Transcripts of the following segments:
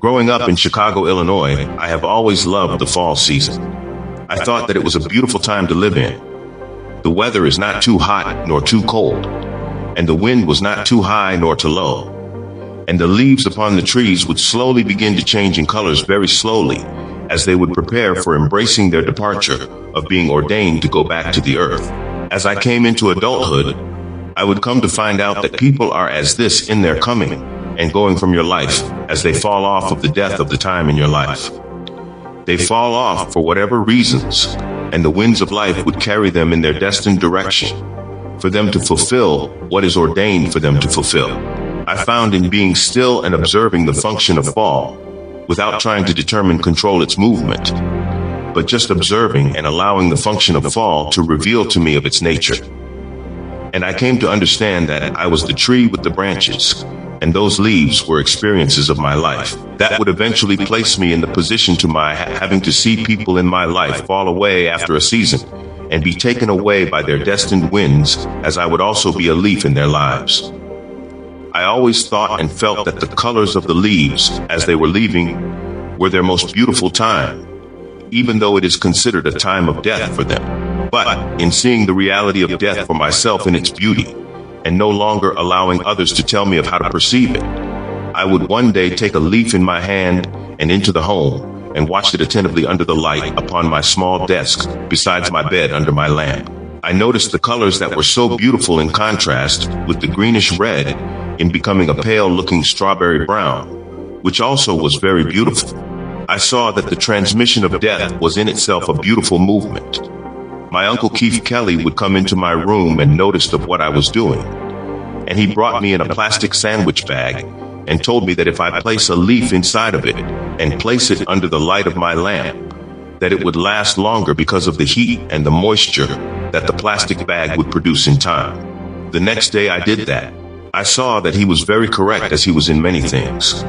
Growing up in Chicago, Illinois, I have always loved the fall season. I thought that it was a beautiful time to live in. The weather is not too hot nor too cold, and the wind was not too high nor too low. And the leaves upon the trees would slowly begin to change in colors very slowly as they would prepare for embracing their departure of being ordained to go back to the earth. As I came into adulthood, I would come to find out that people are as this in their coming and going from your life as they fall off of the death of the time in your life. They fall off for whatever reasons, and the winds of life would carry them in their destined direction for them to fulfill what is ordained for them to fulfill. I found in being still and observing the function of fall, without trying to determine control its movement, but just observing and allowing the function of fall to reveal to me of its nature. And I came to understand that I was the tree with the branches, and those leaves were experiences of my life that would eventually place me in the position to my having to see people in my life fall away after a season and be taken away by their destined winds, as I would also be a leaf in their lives. I always thought and felt that the colors of the leaves as they were leaving were their most beautiful time, even though it is considered a time of death for them. But in seeing the reality of death for myself in its beauty, and no longer allowing others to tell me of how to perceive it, I would one day take a leaf in my hand and into the home and watch it attentively under the light upon my small desk besides my bed under my lamp. I noticed the colors that were so beautiful in contrast with the greenish red in becoming a pale-looking strawberry brown, which also was very beautiful. I saw that the transmission of death was in itself a beautiful movement. My Uncle Keith Kelly would come into my room and noticed of what I was doing. And he brought me in a plastic sandwich bag and told me that if I place a leaf inside of it and place it under the light of my lamp, that it would last longer because of the heat and the moisture that the plastic bag would produce in time. The next day I did that. I saw that he was very correct, as he was in many things.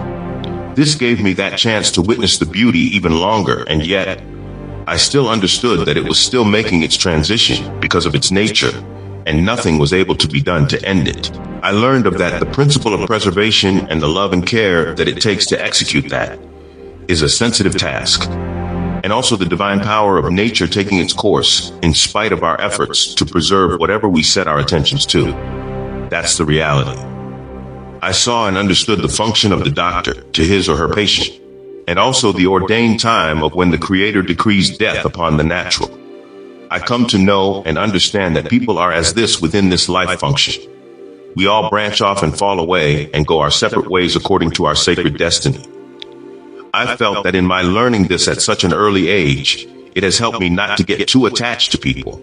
This gave me that chance to witness the beauty even longer, and yet I still understood that it was still making its transition because of its nature, and nothing was able to be done to end it. I learned of that the principle of preservation and the love and care that it takes to execute that is a sensitive task, and also the divine power of nature taking its course in spite of our efforts to preserve whatever we set our attentions to. That's the reality. I saw and understood the function of the doctor to his or her patient, and also the ordained time of when the Creator decrees death upon the natural. I come to know and understand that people are as this within this life function. We all branch off and fall away and go our separate ways according to our sacred destiny. I felt that in my learning this at such an early age, it has helped me not to get too attached to people,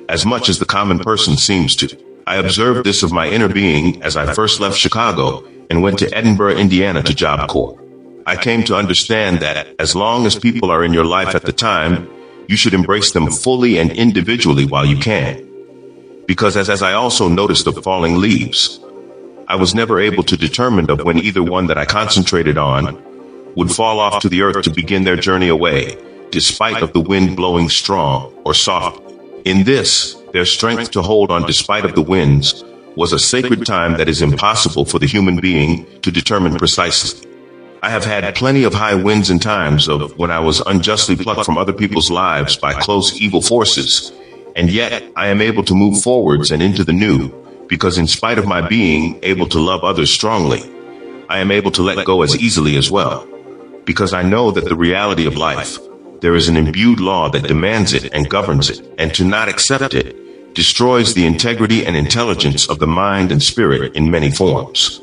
as much as the common person seems to. I observed this of my inner being as I first left Chicago and went to Edinburgh, Indiana to Job Corps. I came to understand that as long as people are in your life at the time, you should embrace them fully and individually while you can. Because as I also noticed the falling leaves, I was never able to determine of when either one that I concentrated on would fall off to the earth to begin their journey away, despite of the wind blowing strong or softly. In this, their strength to hold on despite of the winds was a sacred time that is impossible for the human being to determine precisely. I have had plenty of high winds and times of when I was unjustly plucked from other people's lives by close evil forces, and yet I am able to move forwards and into the new, because in spite of my being able to love others strongly, I am able to let go as easily as well, because I know that the reality of life, there is an imbued law that demands it and governs it, and to not accept it destroys the integrity and intelligence of the mind and spirit in many forms.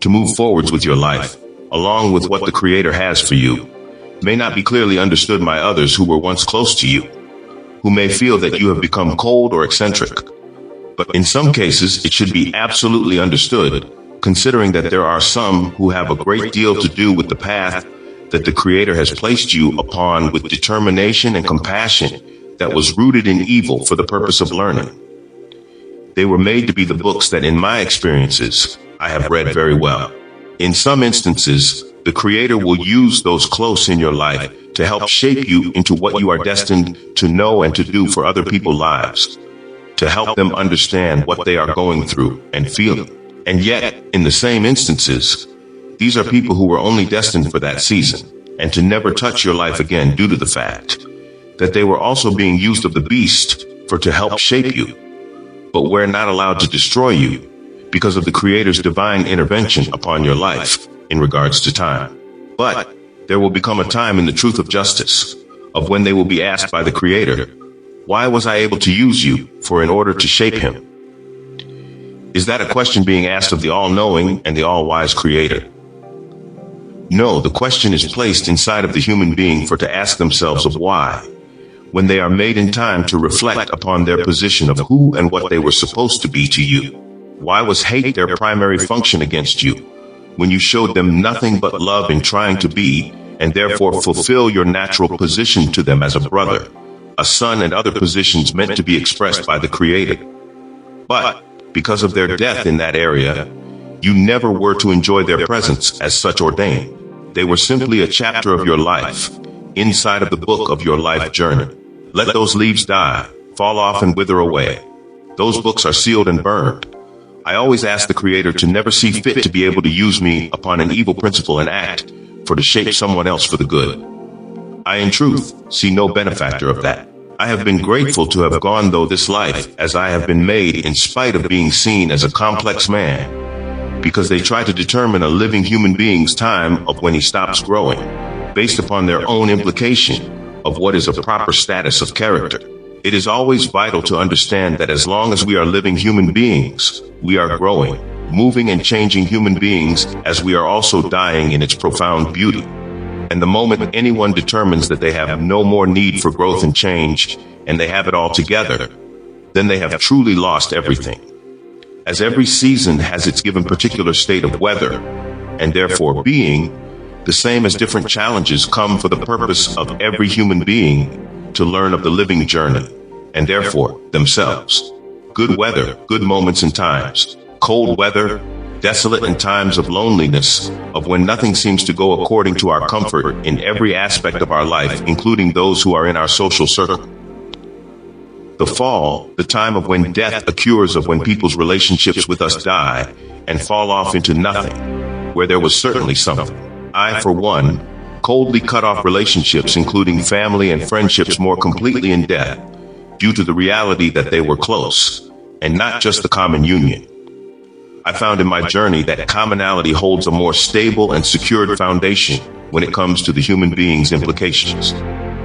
To move forwards with your life, along with what the Creator has for you, may not be clearly understood by others who were once close to you, who may feel that you have become cold or eccentric. But in some cases, it should be absolutely understood, considering that there are some who have a great deal to do with the path that the Creator has placed you upon with determination and compassion that was rooted in evil for the purpose of learning. They were made to be the books that in my experiences, I have read very well. In some instances, the Creator will use those close in your life to help shape you into what you are destined to know and to do for other people's lives, to help them understand what they are going through and feeling. And yet, in the same instances, These are people who were only destined for that season, and to never touch your life again due to the fact that they were also being used of the beast for to help shape you, but were not allowed to destroy you because of the Creator's divine intervention upon your life in regards to time. But there will become a time in the truth of justice, of when they will be asked by the Creator, why was I able to use you for in order to shape him? Is that a question being asked of the all-knowing and the all-wise Creator? No, the question is placed inside of the human being for to ask themselves of why, when they are made in time to reflect upon their position of who and what they were supposed to be to you. Why was hate their primary function against you, when you showed them nothing but love in trying to be, and therefore fulfill your natural position to them as a brother, a son, and other positions meant to be expressed by the Creator? But because of their death in that area, you never were to enjoy their presence as such ordained. They were simply a chapter of your life, inside of the book of your life journey. Let those leaves die, fall off and wither away. Those books are sealed and burned. I always ask the Creator to never see fit to be able to use me upon an evil principle and act for to shape someone else for the good. I in truth see no benefactor of that. I have been grateful to have gone through this life as I have been made in spite of being seen as a complex man, because they try to determine a living human being's time of when he stops growing, based upon their own implication of what is a proper status of character. It is always vital to understand that as long as we are living human beings, we are growing, moving and changing human beings, as we are also dying in its profound beauty. And the moment anyone determines that they have no more need for growth and change, and they have it all together, then they have truly lost everything. As every season has its given particular state of weather, and therefore being, the same as different challenges come for the purpose of every human being to learn of the living journey, and therefore themselves. Good weather, good moments and times. Cold weather, desolate and times of loneliness, of when nothing seems to go according to our comfort in every aspect of our life, including those who are in our social circle. The fall, the time of when death occurs, of when people's relationships with us die and fall off into nothing, where there was certainly something. I, for one, coldly cut off relationships, including family and friendships, more completely in death, due to the reality that they were close, and not just the common union. I found in my journey that commonality holds a more stable and secured foundation when it comes to the human being's implications.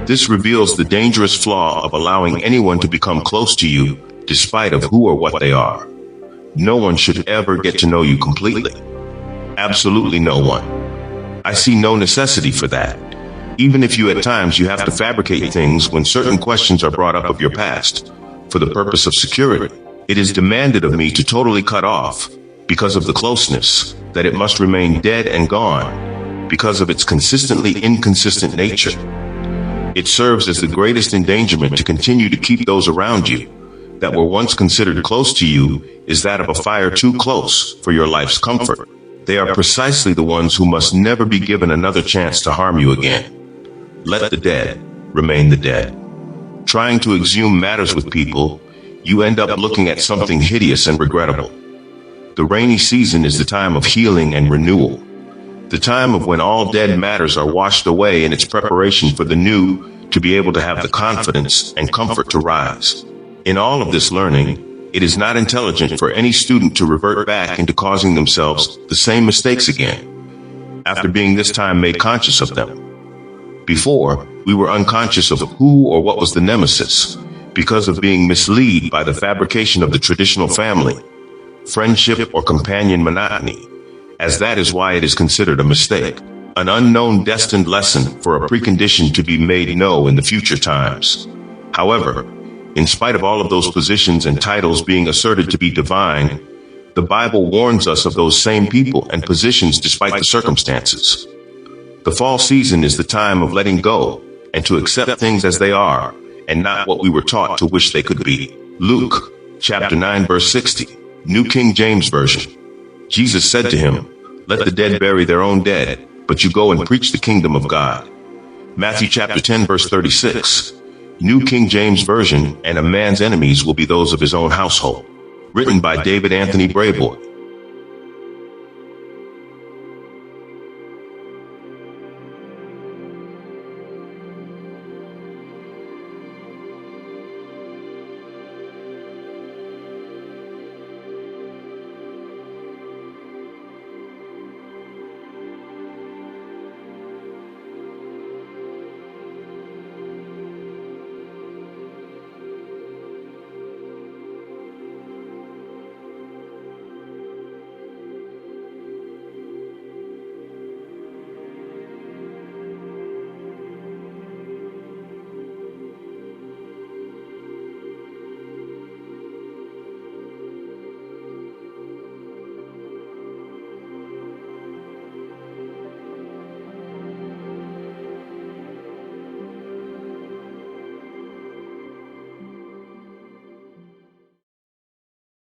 This reveals the dangerous flaw of allowing anyone to become close to you despite of who or what they are. No one should ever get to know you completely. Absolutely no one. I see no necessity for that. Even if you at times you have to fabricate things when certain questions are brought up of your past for the purpose of security, it is demanded of me to totally cut off, because of the closeness, that it must remain dead and gone because of its consistently inconsistent nature. It serves as the greatest endangerment to continue to keep those around you that were once considered close to you, is that of a fire too close for your life's comfort. They are precisely the ones who must never be given another chance to harm you again. Let the dead remain the dead. Trying to exhume matters with people, you end up looking at something hideous and regrettable. The rainy season is the time of healing and renewal, the time of when all dead matters are washed away in its preparation for the new to be able to have the confidence and comfort to rise. In all of this learning, it is not intelligent for any student to revert back into causing themselves the same mistakes again, after being this time made conscious of them. Before, we were unconscious of who or what was the nemesis, because of being misled by the fabrication of the traditional family, friendship, or companion monotony, as that is why it is considered a mistake, an unknown destined lesson for a precondition to be made known in the future times. However, in spite of all of those positions and titles being asserted to be divine, the Bible warns us of those same people and positions despite the circumstances. The fall season is the time of letting go and to accept things as they are and not what we were taught to wish they could be. Luke chapter 9 verse 60, New King James Version. Jesus said to him, "Let the dead bury their own dead, but you go and preach the kingdom of God." Matthew chapter 10 verse 36, New King James Version. And a man's enemies will be those of his own household. Written by David Anthony Brayboy.